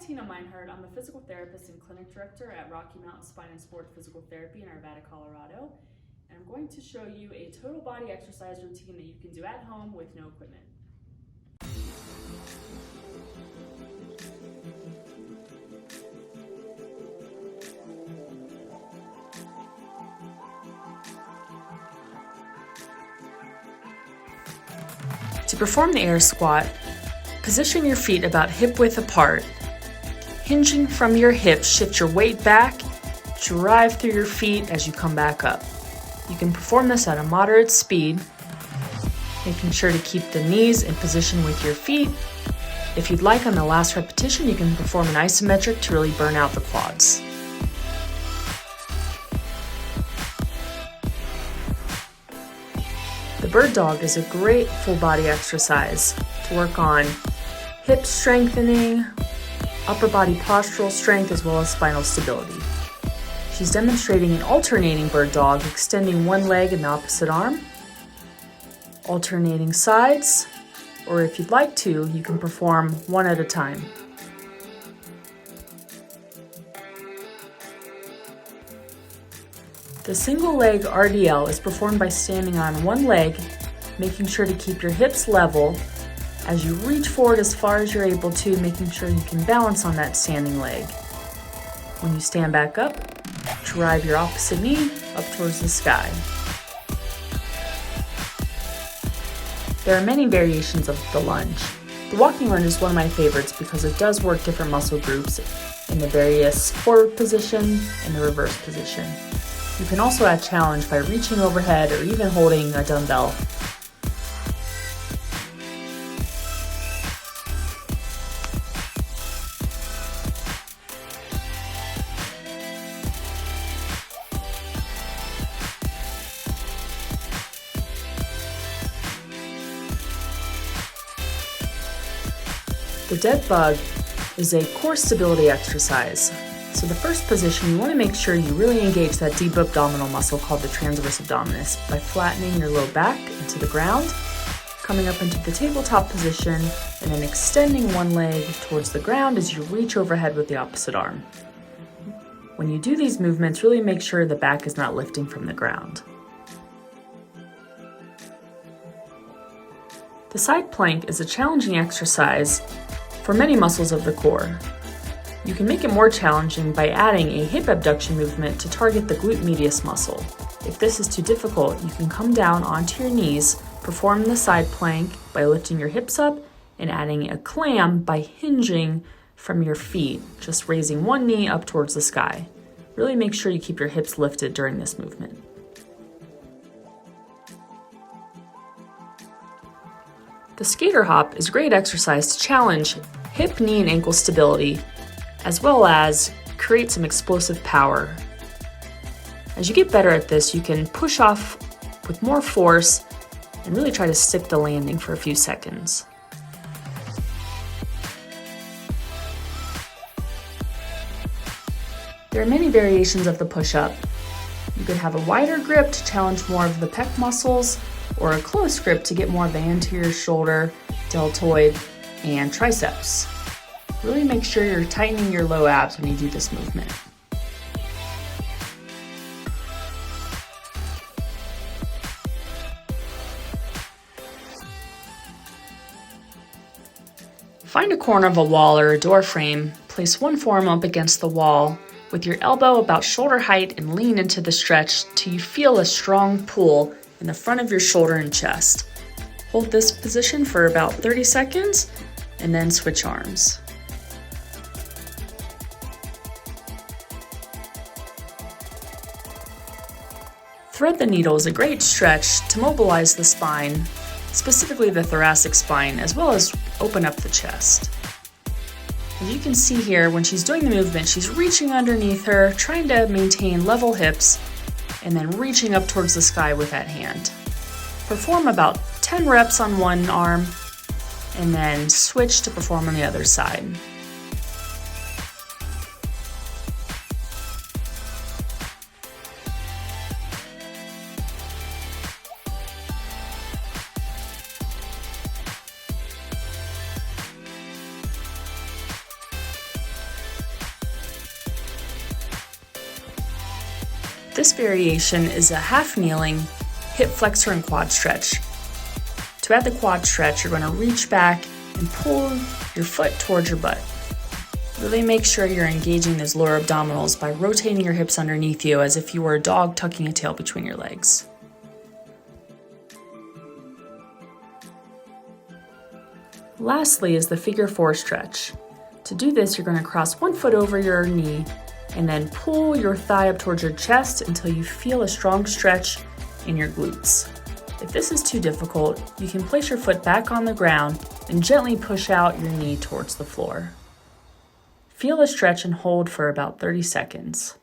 Tina Meinhardt. I'm a physical therapist and clinic director at Rocky Mountain Spine and Sport Physical Therapy in Arvada, Colorado. And I'm going to show you a total body exercise routine that you can do at home with no equipment. To perform the air squat, position your feet about hip width apart. Hinging from your hips, shift your weight back, drive through your feet as you come back up. You can perform this at a moderate speed, making sure to keep the knees in position with your feet. If you'd like, on the last repetition, you can perform an isometric to really burn out the quads. The bird dog is a great full body exercise to work on hip strengthening, upper body postural strength, as well as spinal stability. She's demonstrating an alternating bird dog, extending one leg in the opposite arm, alternating sides, or if you'd like to, you can perform one at a time. The single leg RDL is performed by standing on one leg, making sure to keep your hips level as you reach forward as far as you're able to, making sure you can balance on that standing leg. When you stand back up, drive your opposite knee up towards the sky. There are many variations of the lunge. The walking lunge is one of my favorites because it does work different muscle groups in the various forward position and the reverse position. You can also add challenge by reaching overhead or even holding a dumbbell. The dead bug is a core stability exercise. So the first position, you want to make sure you really engage that deep abdominal muscle called the transverse abdominis by flattening your low back into the ground, coming up into the tabletop position, and then extending one leg towards the ground as you reach overhead with the opposite arm. When you do these movements, really make sure the back is not lifting from the ground. The side plank is a challenging exercise for many muscles of the core. You can make it more challenging by adding a hip abduction movement to target the glute medius muscle. If this is too difficult, you can come down onto your knees, perform the side plank by lifting your hips up, and adding a clam by hinging from your feet, just raising one knee up towards the sky. Really make sure you keep your hips lifted during this movement. The skater hop is a great exercise to challenge hip, knee, and ankle stability, as well as create some explosive power. As you get better at this, you can push off with more force and really try to stick the landing for a few seconds. There are many variations of the push-up. You could have a wider grip to challenge more of the pec muscles, or a close grip to get more of the anterior shoulder, deltoid, and triceps. Really make sure you're tightening your low abs when you do this movement. Find a corner of a wall or a door frame, place one forearm up against the wall with your elbow about shoulder height and lean into the stretch till you feel a strong pull in the front of your shoulder and chest. Hold this position for about 30 seconds and then switch arms. Thread the needle is a great stretch to mobilize the spine, specifically the thoracic spine, as well as open up the chest. As you can see here, when she's doing the movement, she's reaching underneath her, trying to maintain level hips, and then reaching up towards the sky with that hand. Perform about 10 reps on one arm, and then switch to perform on the other side. This variation is a half kneeling hip flexor and quad stretch. To add the quad stretch, you're going to reach back and pull your foot towards your butt. Really make sure you're engaging those lower abdominals by rotating your hips underneath you as if you were a dog tucking a tail between your legs. Lastly is the figure 4 stretch. To do this, you're going to cross one foot over your knee and then pull your thigh up towards your chest until you feel a strong stretch in your glutes. If this is too difficult, you can place your foot back on the ground and gently push out your knee towards the floor. Feel the stretch and hold for about 30 seconds.